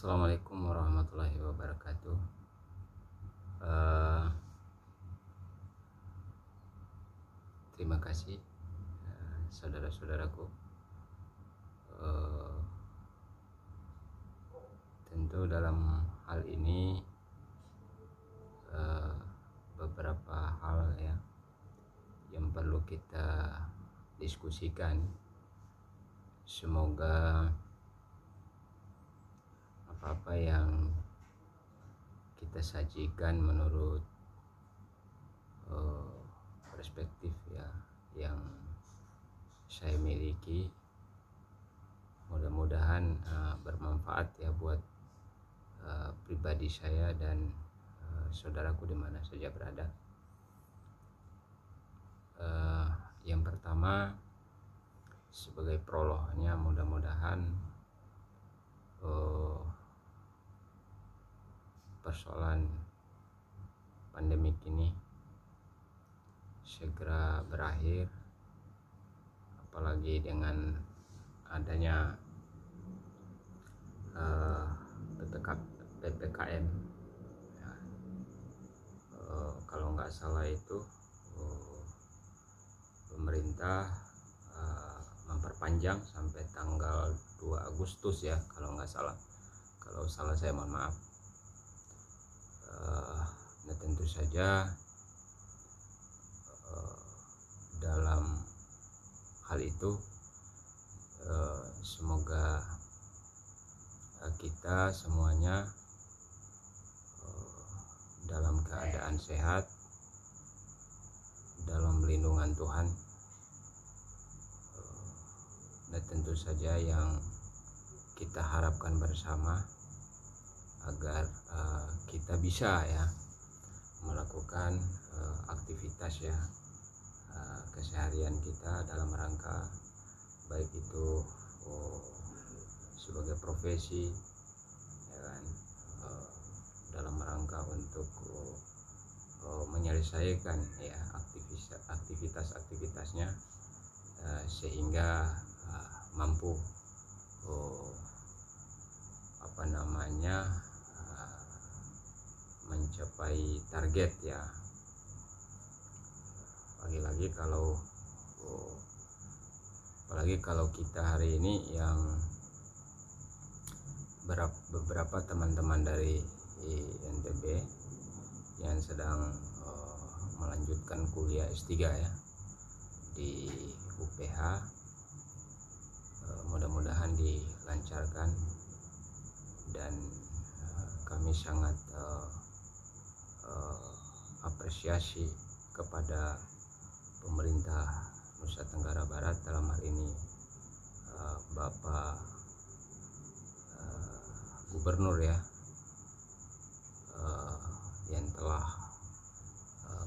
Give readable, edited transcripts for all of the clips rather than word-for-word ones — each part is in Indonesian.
Assalamualaikum warahmatullahi wabarakatuh. Eh, Terima kasih, saudara-saudaraku. Eh, Tentu dalam hal ini eh, beberapa hal ya yang perlu kita diskusikan. Semoga apa-apa yang kita sajikan menurut perspektif ya yang saya miliki, mudah-mudahan bermanfaat ya buat pribadi saya dan saudaraku di mana saja berada. Yang pertama, sebagai prolognya, mudah-mudahan persoalan pandemik ini segera berakhir, apalagi dengan adanya PPKM ya. Kalau nggak salah itu pemerintah memperpanjang sampai tanggal 2 Agustus ya, kalau nggak salah. Kalau salah saya mohon maaf. Nah tentu saja dalam hal itu semoga kita semuanya dalam keadaan sehat, dalam lindungan Tuhan. Dan tentu saja yang kita harapkan bersama agar kita bisa ya melakukan aktivitas ya keseharian kita dalam rangka baik itu sebagai profesi ya kan, dalam rangka untuk menyelesaikan ya aktivitasnya sehingga mampu mencapai target ya. Apalagi kalau kita hari ini yang beberapa teman-teman dari NTB yang sedang melanjutkan kuliah S3 ya di UPH, mudah-mudahan dilancarkan dan kami sangat apresiasi kepada pemerintah Nusa Tenggara Barat, dalam hal ini Bapak Gubernur ya, yang telah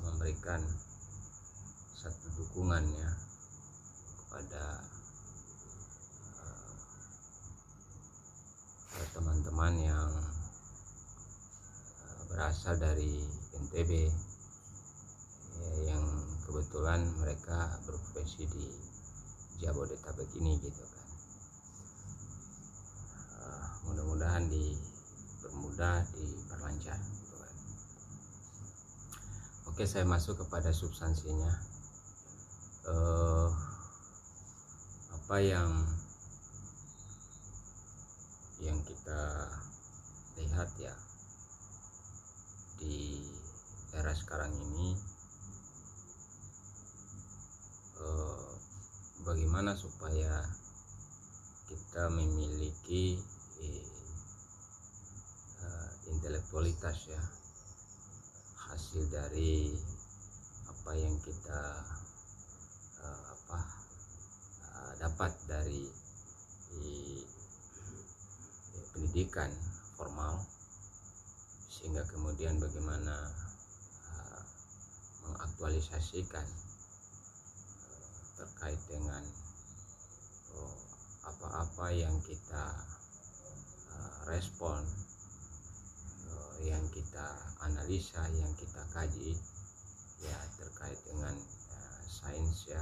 memberikan satu dukungan ya kepada teman-teman yang berasal dari NTB yang kebetulan mereka berprofesi di Jabodetabek ini gitu kan. Mudah-mudahan dipermudah, diperlancar gitu kan. Oke, saya masuk kepada substansinya. Apa yang kita lihat ya di era sekarang ini, bagaimana supaya kita memiliki intelektualitas ya, hasil dari apa yang kita dapat dari pendidikan formal, sehingga kemudian bagaimana mengaktualisasikan terkait dengan apa-apa yang kita respon, yang kita analisa, yang kita kaji ya terkait dengan sains ya,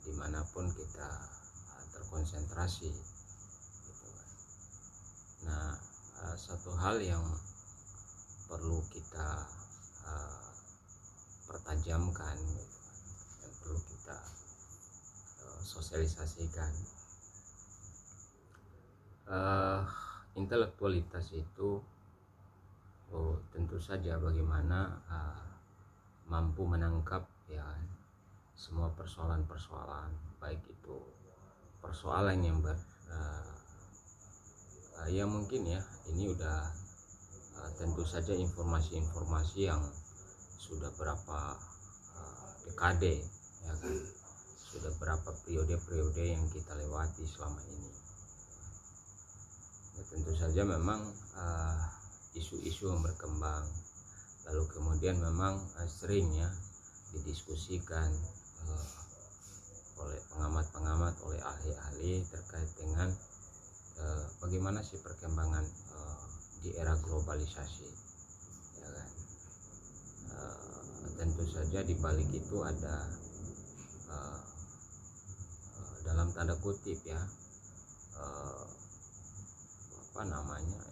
dimanapun kita terkonsentrasi gitu kan. Nah satu hal yang perlu kita pertajamkan gitu, yang perlu kita sosialisasikan. Intelektualitas itu tentu saja bagaimana mampu menangkap ya semua persoalan-persoalan, baik itu persoalan yang ya mungkin ya ini udah tentu saja informasi-informasi yang sudah berapa dekade ya kan, sudah berapa periode-periode yang kita lewati selama ini. Ya, tentu saja memang isu-isu yang berkembang, lalu kemudian memang sering ya didiskusikan oleh pengamat-pengamat, oleh ahli-ahli terkait dengan bagaimana sih perkembangan di era globalisasi ya kan. Tentu saja di balik itu ada dalam tanda kutip ya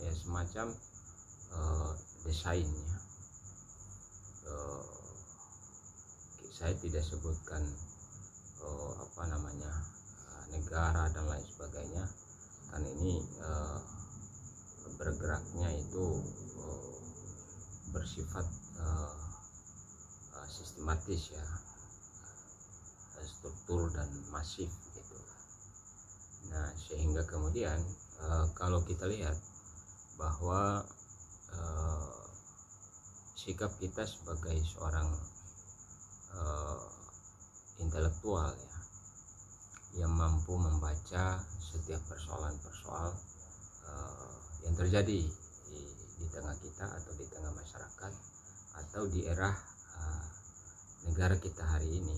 ya semacam desainnya. Saya tidak sebutkan negara dan lain sebagainya, kan ini bergeraknya itu bersifat sistematis ya, struktur dan masif gitu. Nah sehingga kemudian kalau kita lihat bahwa sikap kita sebagai seorang intelektual ya, yang mampu membaca setiap persoalan-persoalan yang terjadi di tengah kita atau di tengah masyarakat atau di era negara kita hari ini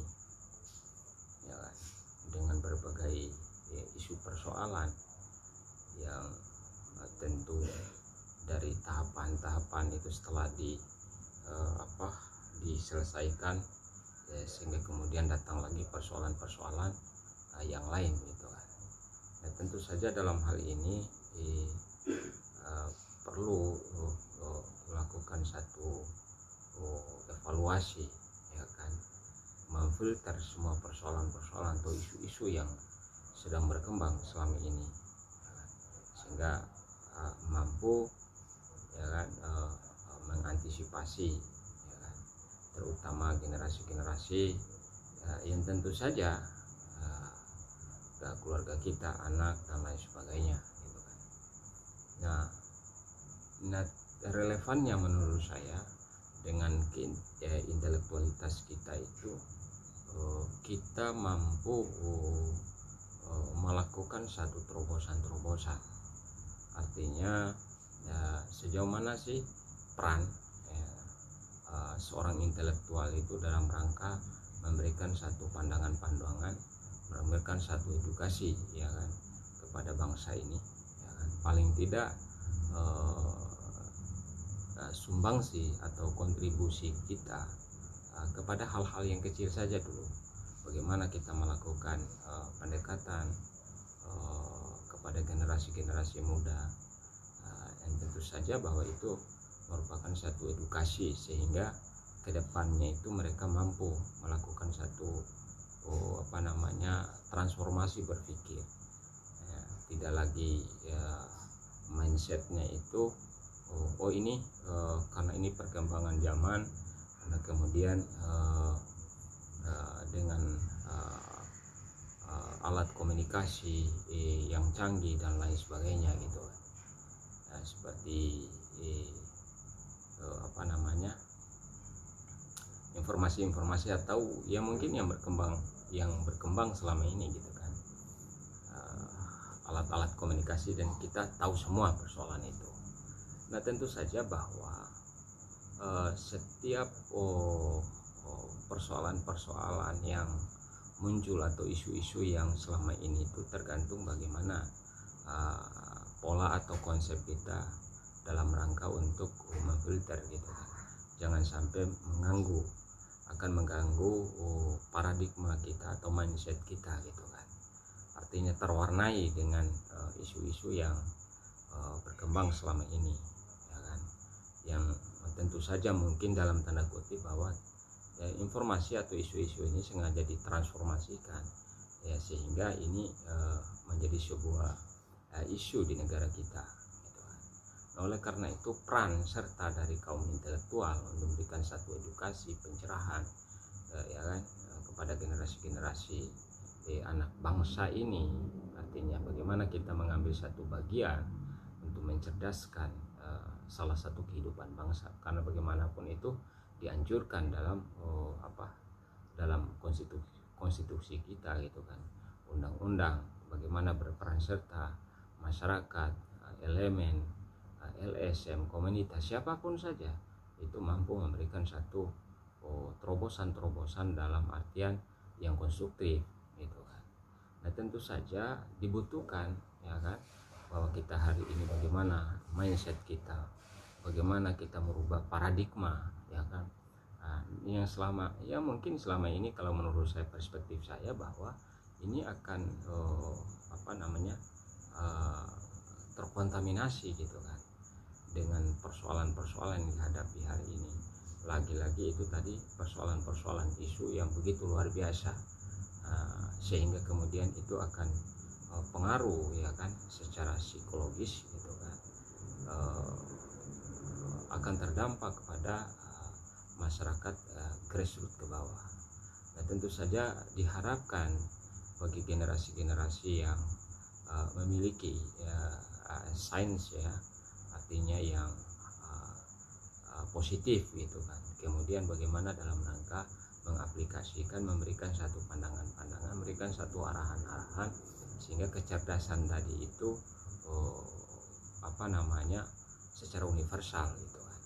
ya kan, dengan berbagai isu persoalan yang tentu dari tahapan-tahapan itu setelah diselesaikan ya, sehingga kemudian datang lagi persoalan-persoalan yang lain gitu kan. Nah, tentu saja dalam hal ini perlu melakukan satu evaluasi ya kan, memfilter semua persoalan-persoalan atau isu-isu yang sedang berkembang selama ini ya kan, sehingga mampu ya kan mengantisipasi ya kan, terutama generasi-generasi yang tentu saja keluarga kita, anak dan lain sebagainya gitu kan. Nah relevannya menurut saya dengan intelektualitas kita itu kita mampu melakukan satu terobosan. Artinya ya, sejauh mana sih peran seorang intelektual itu dalam rangka memberikan satu pandangan-pandangan, memberikan satu edukasi ya kan kepada bangsa ini ya kan. Paling tidak sumbangsi atau kontribusi kita kepada hal-hal yang kecil saja dulu, bagaimana kita melakukan pendekatan kepada generasi-generasi muda yang tentu saja bahwa itu merupakan satu edukasi sehingga kedepannya itu mereka mampu melakukan satu transformasi berpikir ya, tidak lagi ya, mindsetnya itu ini karena ini perkembangan zaman, karena kemudian dengan alat komunikasi yang canggih dan lain sebagainya gitu ya, seperti informasi-informasi atau ya mungkin yang berkembang selama ini gitu kan, alat-alat komunikasi, dan kita tahu semua persoalan itu. Nah tentu saja bahwa setiap persoalan-persoalan yang muncul atau isu-isu yang selama ini itu tergantung bagaimana pola atau konsep kita dalam rangka untuk memfilter gitu kan. Jangan sampai akan mengganggu paradigma kita atau mindset kita gitu kan. Artinya terwarnai dengan isu-isu yang berkembang selama ini, ya kan, yang tentu saja mungkin dalam tanda kutip bahwa ya, informasi atau isu-isu ini sengaja ditransformasikan ya, sehingga ini menjadi sebuah isu di negara kita gitu kan. Nah, oleh karena itu peran serta dari kaum intelektual untuk memberikan satu edukasi pencerahan ya kan, kepada generasi-generasi anak bangsa ini, artinya bagaimana kita mengambil satu bagian untuk mencerdaskan salah satu kehidupan bangsa, karena bagaimanapun itu dianjurkan dalam dalam konstitusi kita gitu kan, undang-undang, bagaimana berperan serta masyarakat, elemen, LSM, komunitas, siapapun saja itu mampu memberikan satu terobosan-terobosan dalam artian yang konstruktif gitu kan. Nah, tentu saja dibutuhkan ya kan, bahwa kita hari ini bagaimana mindset kita, bagaimana kita merubah paradigma ya kan. Nah, yang mungkin selama ini kalau menurut saya, perspektif saya, bahwa ini akan terkontaminasi gitu kan dengan persoalan-persoalan yang dihadapi hari ini. Lagi-lagi itu tadi persoalan-persoalan isu yang begitu luar biasa, sehingga kemudian itu akan pengaruh ya kan secara psikologis gitu kan, akan terdampak kepada masyarakat grassroots ke bawah. Nah, tentu saja diharapkan bagi generasi-generasi yang memiliki sains ya, artinya yang positif gitu kan, kemudian bagaimana dalam rangka mengaplikasikan, memberikan satu pandangan-pandangan, memberikan satu arahan-arahan, sehingga kecerdasan tadi itu secara universal gitu kan.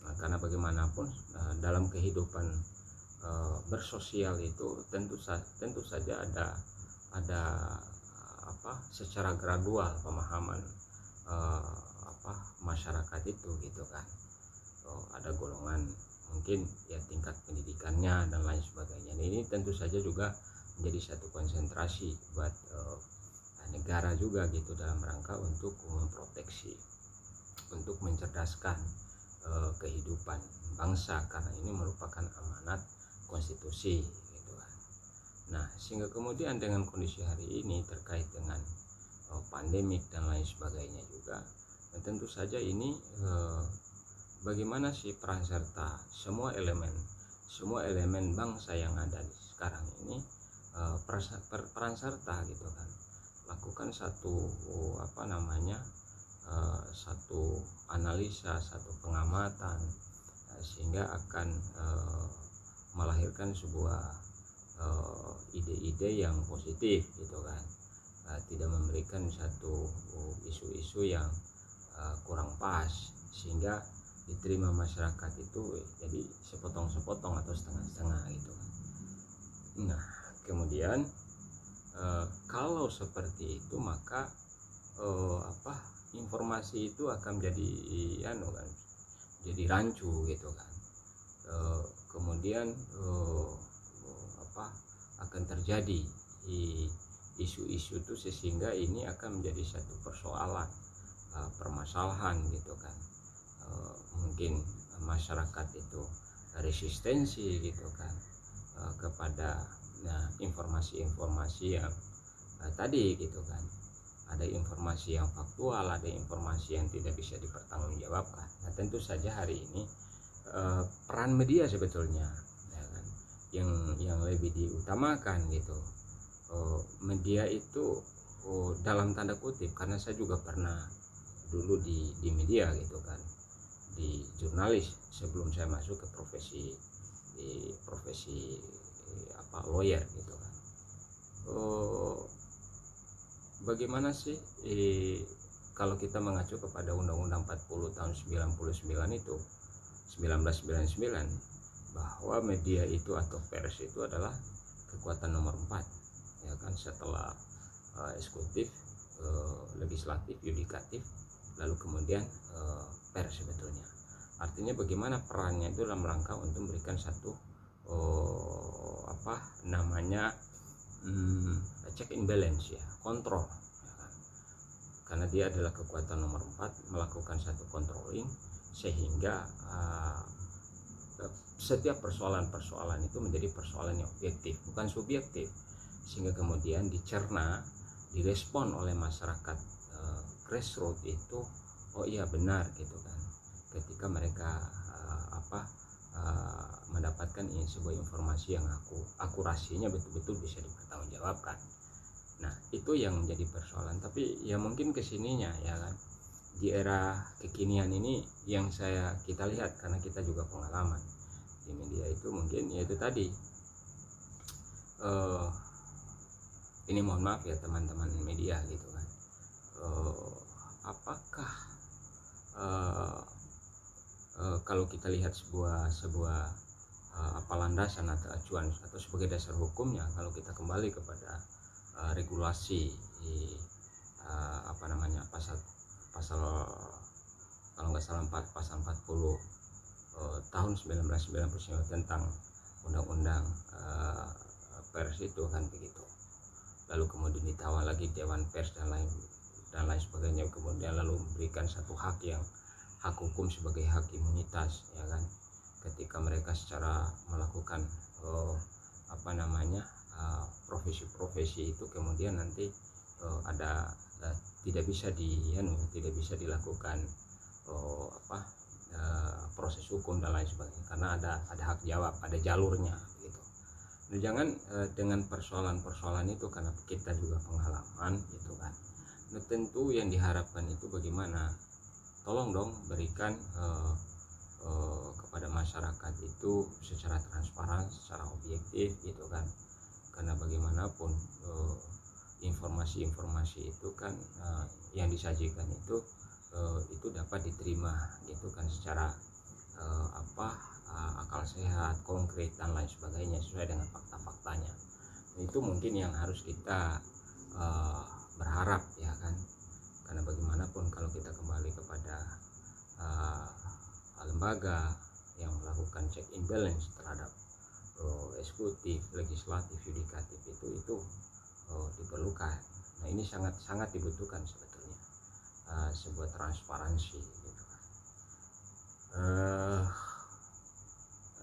Nah, karena bagaimanapun dalam kehidupan bersosial itu tentu saja ada secara gradual pemahaman masyarakat itu gitu kan. Ada golongan mungkin ya tingkat pendidikannya dan lain sebagainya. Nah, ini tentu saja juga menjadi satu konsentrasi buat negara juga gitu, dalam rangka untuk memproteksi, untuk mencerdaskan kehidupan bangsa, karena ini merupakan amanat konstitusi gitu kan. Nah, sehingga kemudian dengan kondisi hari ini terkait dengan pandemik dan lain sebagainya juga, tentu saja ini bagaimana sih peran serta semua elemen bangsa yang ada sekarang ini, peran serta gitu kan, lakukan satu satu analisa, satu pengamatan, sehingga akan melahirkan sebuah ide-ide yang positif gitu kan, tidak memberikan satu isu-isu yang kurang pas, sehingga diterima masyarakat itu jadi sepotong-sepotong atau setengah-setengah gitu. Nah, kemudian kalau seperti itu, maka informasi itu akan jadi jadi rancu gitu kan. Kemudian akan terjadi isu-isu itu, sehingga ini akan menjadi satu persoalan, permasalahan gitu kan. Mungkin masyarakat itu resistensi gitu kan kepada informasi-informasi yang tadi gitu kan. Ada informasi yang faktual, ada informasi yang tidak bisa dipertanggungjawabkan. Nah, tentu saja hari ini peran media sebetulnya ya kan, yang lebih diutamakan gitu. Media itu dalam tanda kutip, karena saya juga pernah dulu di media gitu kan, di jurnalis sebelum saya masuk ke profesi lawyer gitu kan. Bagaimana sih kalau kita mengacu kepada Undang-Undang 40 tahun 99 itu 1999, bahwa media itu atau pers itu adalah kekuatan nomor 4 ya kan, setelah eksekutif, legislatif, yudikatif, lalu kemudian pers sebetulnya. Artinya bagaimana perannya itu dalam rangka untuk memberikan satu check and balance ya, kontrol ya kan? karena dia adalah kekuatan nomor 4 melakukan satu controlling, sehingga setiap persoalan-persoalan itu menjadi persoalan yang objektif, bukan subjektif, sehingga kemudian dicerna, direspon oleh masyarakat grassroots itu, oh iya benar gitu kan, ketika mereka mendapatkan sebuah informasi yang akurasinya betul-betul bisa dipertanggungjawabkan. Nah, itu yang menjadi persoalan. Tapi ya mungkin kesininya ya kan, di era kekinian ini yang kita lihat, karena kita juga pengalaman di media itu, mungkin ya itu tadi, ini mohon maaf ya teman-teman media gitu kan, apakah kalau kita lihat sebuah landasan atau acuan atau sebagai dasar hukumnya, kalau kita kembali kepada regulasi pasal kalau nggak salah pasal 40 tahun 1999 tentang undang-undang pers itu kan begitu. Lalu kemudian ditawar lagi Dewan Pers dan lain sebagainya, kemudian lalu memberikan satu hak hukum sebagai hak imunitas ya kan, ketika mereka secara melakukan profesi-profesi itu kemudian nanti tidak bisa dilakukan proses hukum dan lain sebagainya, karena ada hak jawab, ada jalurnya gitu. Nah, jangan dengan persoalan-persoalan itu, karena kita juga pengalaman gitu kan. Nah, tentu yang diharapkan itu bagaimana, tolong dong berikan kepada masyarakat itu secara transparan, secara objektif gitu kan, karena bagaimanapun informasi-informasi itu kan yang disajikan itu dapat diterima gitu kan secara akal sehat, konkret dan lain sebagainya, sesuai dengan fakta-faktanya. Itu mungkin yang harus kita berharap ya kan, karena bagaimanapun kalau kita kembali kepada lembaga yang melakukan check and balance terhadap eksekutif, legislatif, yudikatif itu diperlukan. Nah, ini sangat dibutuhkan sebetulnya sebuah transparansi gitu kan.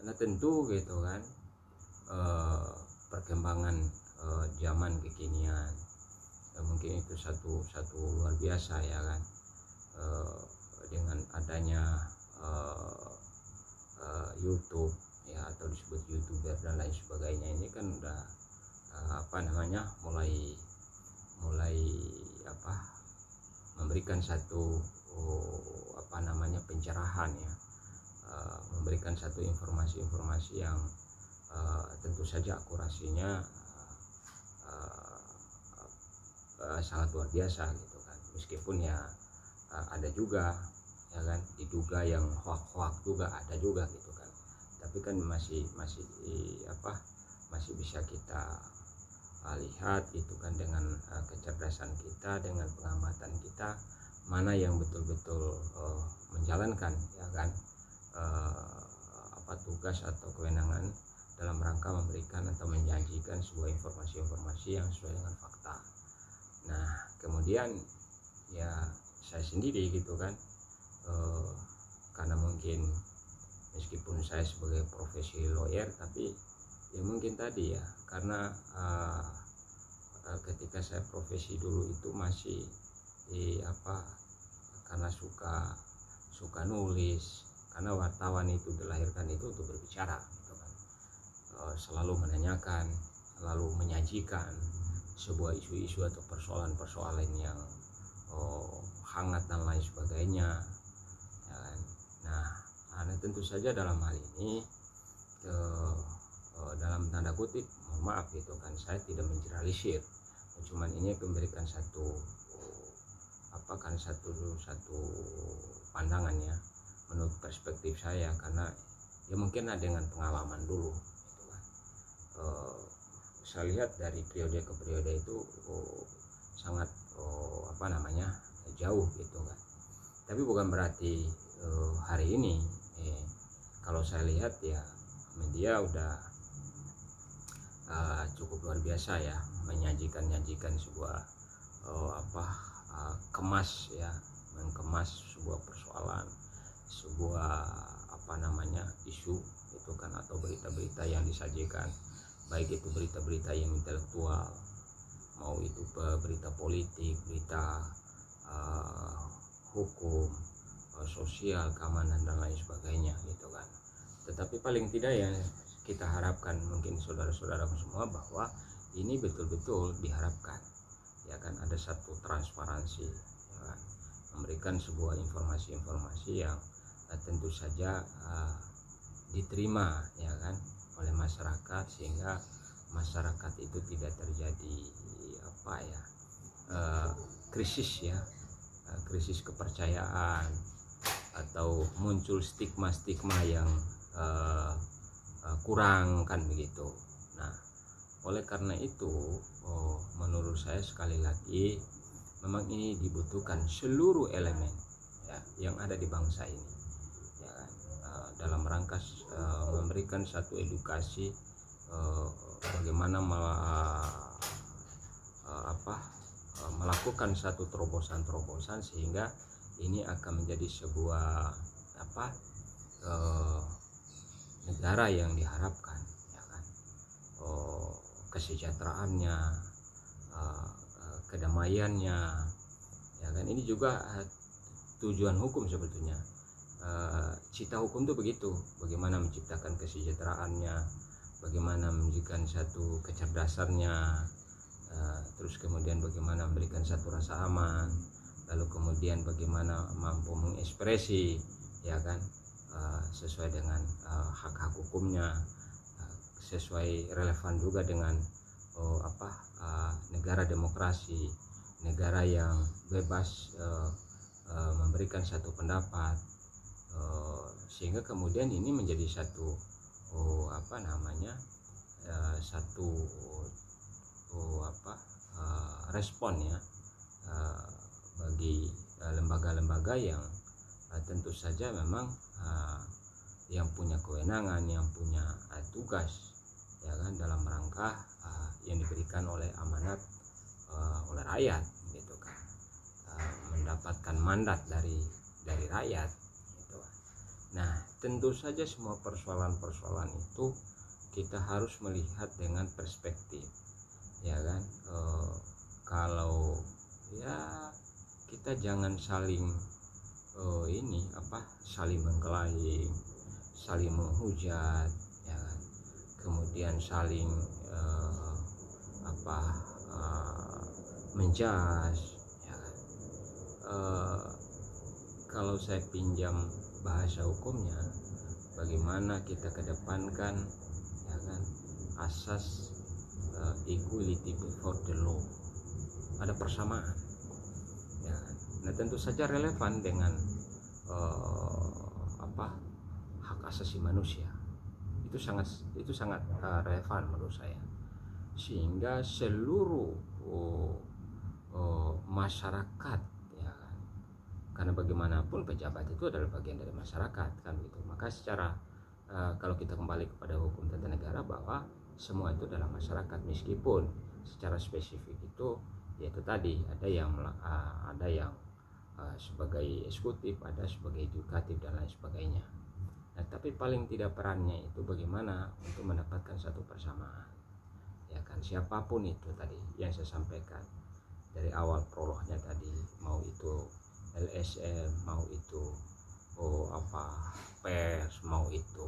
Nah, tentu gitu kan, perkembangan zaman kekinian mungkin itu satu luar biasa ya kan, dengan adanya YouTube ya, atau disebut YouTuber dan lain sebagainya, ini kan udah mulai memberikan satu pencerahan ya, memberikan satu informasi-informasi yang tentu saja akurasinya sangat luar biasa gitu kan, meskipun ya ada juga ya kan, diduga yang hoak juga ada juga gitu kan, tapi kan masih bisa kita lihat gitu kan, dengan kecerdasan kita, dengan pengamatan kita, mana yang betul-betul menjalankan ya kan tugas atau kewenangan dalam rangka memberikan atau menjanjikan sebuah informasi-informasi yang sesuai dengan fakta. Nah, kemudian ya saya sendiri gitu kan, karena mungkin meskipun saya sebagai profesi lawyer, tapi ya mungkin tadi ya, karena ketika saya profesi dulu itu masih karena suka nulis, karena wartawan itu dilahirkan itu untuk berbicara gitu kan, selalu menanyakan, selalu menyajikan sebuah isu-isu atau persoalan-persoalan yang hangat dan lain sebagainya ya kan. Nah, tentu saja dalam hal ini dalam tanda kutip, mohon maaf gitu kan, saya tidak mengeneralisir, cuman ini memberikan satu pandangan ya, menurut perspektif saya, karena ya mungkin dengan pengalaman dulu gitu kan. Saya lihat dari periode ke periode itu sangat jauh gitu kan, tapi bukan berarti hari ini kalau saya lihat ya media udah cukup luar biasa ya, menyajikan sebuah kemas ya, mengemas sebuah persoalan, sebuah isu itu kan, atau berita-berita yang disajikan, baik itu berita-berita yang intelektual, mau itu berita politik, berita hukum, sosial, keamanan dan lain sebagainya gitu kan. Tetapi paling tidak yang kita harapkan mungkin saudara-saudara semua, bahwa ini betul-betul diharapkan ya kan, ada satu transparansi ya kan, memberikan sebuah informasi-informasi yang tentu saja diterima ya kan oleh masyarakat, sehingga masyarakat itu tidak terjadi krisis ya, krisis kepercayaan, atau muncul stigma-stigma yang kurang kan begitu. Nah, oleh karena itu menurut saya sekali lagi memang ini dibutuhkan seluruh elemen ya yang ada di bangsa ini ya kan, dalam rangka memberikan satu edukasi bagaimana melakukan satu terobosan-terobosan, sehingga ini akan menjadi sebuah negara yang diharapkan ya kan, kesejahteraannya, kedamaiannya ya kan. Ini juga tujuan hukum sebetulnya. Cita hukum itu begitu, bagaimana menciptakan kesejahteraannya, bagaimana memberikan satu kecerdasannya, terus kemudian bagaimana memberikan satu rasa aman, lalu kemudian bagaimana mampu mengekspresi ya kan, sesuai dengan hak-hak hukumnya, sesuai relevan juga dengan negara demokrasi, negara yang bebas memberikan satu pendapat, sehingga kemudian ini menjadi satu respon ya bagi lembaga-lembaga yang tentu saja memang yang punya kewenangan, yang punya tugas ya kan, dalam rangka yang diberikan oleh amanat oleh rakyat gitu kan, mendapatkan mandat dari rakyat gitu. Nah, tentu saja semua persoalan-persoalan itu kita harus melihat dengan perspektif ya kan. Kalau ya kita jangan saling saling mengklaim, saling menghujat ya kan, kemudian saling menjudge ya kan. Kalau saya pinjam bahasa hukumnya, bagaimana kita kedepankan ya kan asas equality before the law, ada persamaan ya kan. Nah, tentu saja relevan dengan hak asasi manusia, itu sangat relevan menurut saya, sehingga seluruh masyarakat ya kan, karena bagaimanapun pejabat itu adalah bagian dari masyarakat kan gitu. Maka secara kalau kita kembali kepada hukum tata negara, bahwa semua itu adalah masyarakat, meskipun secara spesifik itu yaitu tadi ada yang sebagai eksekutif, ada sebagai yudikatif dan lain sebagainya. Nah, tapi paling tidak perannya itu bagaimana untuk mendapatkan satu persamaan ya kan, siapapun itu tadi yang saya sampaikan dari awal prolognya tadi, mau itu LSM, mau itu pers, mau itu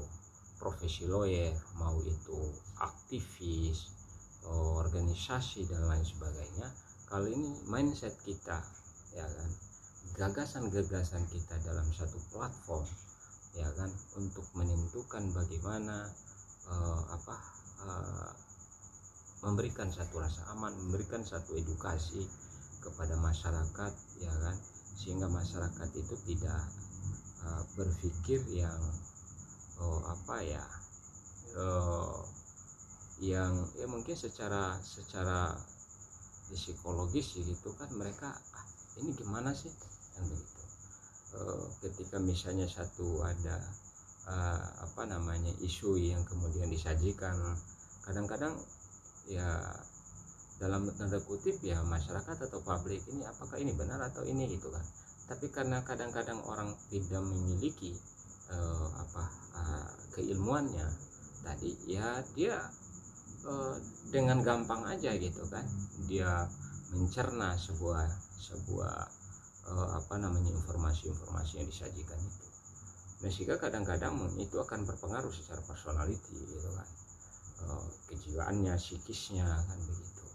profesi lawyer, mau itu aktivis, organisasi dan lain sebagainya. Kalau ini mindset kita ya kan, gagasan-gagasan kita dalam satu platform ya kan, untuk menentukan bagaimana memberikan satu rasa aman, memberikan satu edukasi kepada masyarakat ya kan, sehingga masyarakat itu tidak berpikir yang yang mungkin secara psikologis gitu kan, mereka ini gimana sih yang begitu. Ketika misalnya satu ada isu yang kemudian disajikan, kadang-kadang ya dalam tanda kutip ya masyarakat atau publik ini apakah ini benar atau ini gitu kan. Tapi karena kadang-kadang orang tidak memiliki keilmuannya tadi ya dia dengan gampang aja gitu kan dia mencerna sebuah informasi yang disajikan itu. Nah, sehingga kadang-kadang itu akan berpengaruh secara personality gitu kan, kejiwaannya, psikisnya kan begitu.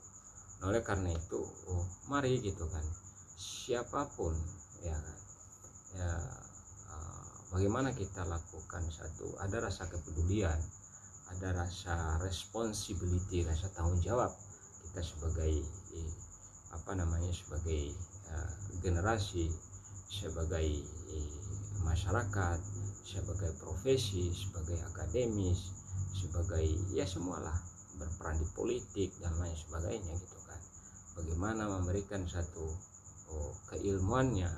Nah, oleh karena itu mari gitu kan siapapun ya kan ya, bagaimana kita lakukan ada rasa kepedulian, ada rasa responsibility, rasa tanggung jawab kita sebagai sebagai generasi, sebagai masyarakat, sebagai profesi, sebagai akademis, sebagai ya semualah, berperan di politik dan lain sebagainya gitu kan. Bagaimana memberikan satu keilmuannya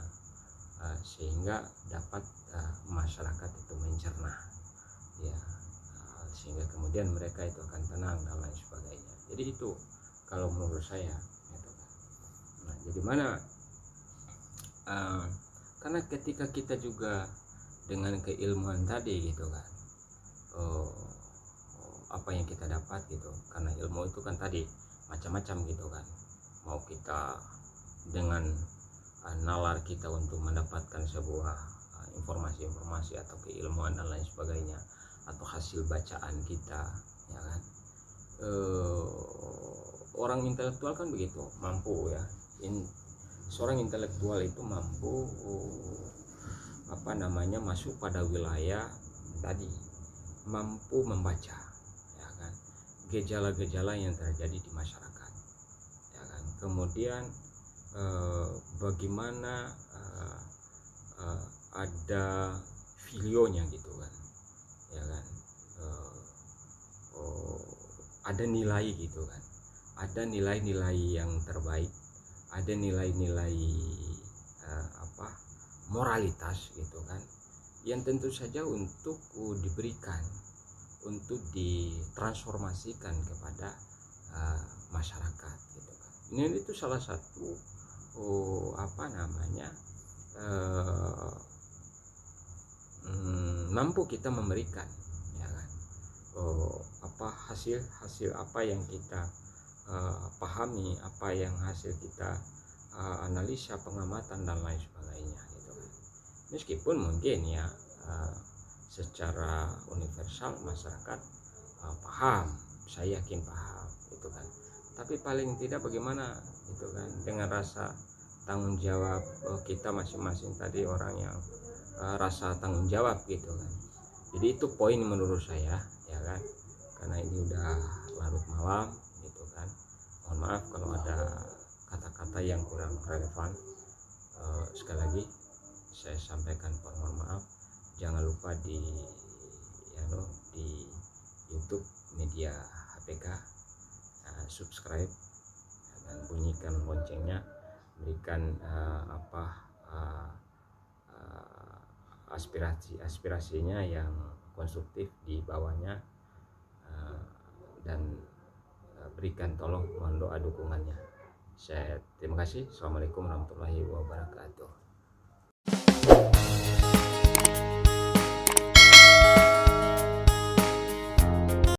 sehingga dapat masyarakat itu mencerna ya, sehingga kemudian mereka itu akan tenang dan lain sebagainya. Jadi itu kalau menurut saya gitu kan. Nah, jadi mana karena ketika kita juga dengan keilmuan tadi gitu kan, apa yang kita dapat gitu, karena ilmu itu kan tadi macam-macam gitu kan, mau kita dengan nalar kita untuk mendapatkan sebuah informasi-informasi atau keilmuan dan lain sebagainya, atau hasil bacaan kita ya kan. Orang intelektual kan begitu, mampu ya, seorang intelektual itu mampu masuk pada wilayah tadi, mampu membaca ya kan gejala-gejala yang terjadi di masyarakat ya kan. Kemudian bagaimana ada videonya gitu kan ya kan, ada nilai gitu kan, ada nilai-nilai yang terbaik, ada nilai-nilai moralitas gitu kan, yang tentu saja untuk diberikan, untuk ditransformasikan kepada masyarakat gitu kan. Ini itu salah satu mampu kita memberikan ya kan, hasil apa yang kita pahami, apa yang hasil kita analisa, pengamatan dan lain sebagainya gitu kan. Meskipun mungkin ya secara universal masyarakat paham, saya yakin paham gitu kan, tapi paling tidak bagaimana gitu kan dengan rasa tanggung jawab kita masing-masing tadi, orang yang rasa tanggung jawab gitu kan. Jadi itu poin menurut saya ya kan, karena ini udah larut malam gitu kan. Mohon maaf kalau ada kata-kata yang kurang relevan. Sekali lagi saya sampaikan mohon maaf. Jangan lupa di YouTube Media HPK, subscribe dan bunyikan loncengnya, berikan aspirasinya yang konstruktif di bawahnya, dan berikan tolong mohon doa dukungannya. Saya terima kasih. Assalamualaikum warahmatullahi wabarakatuh.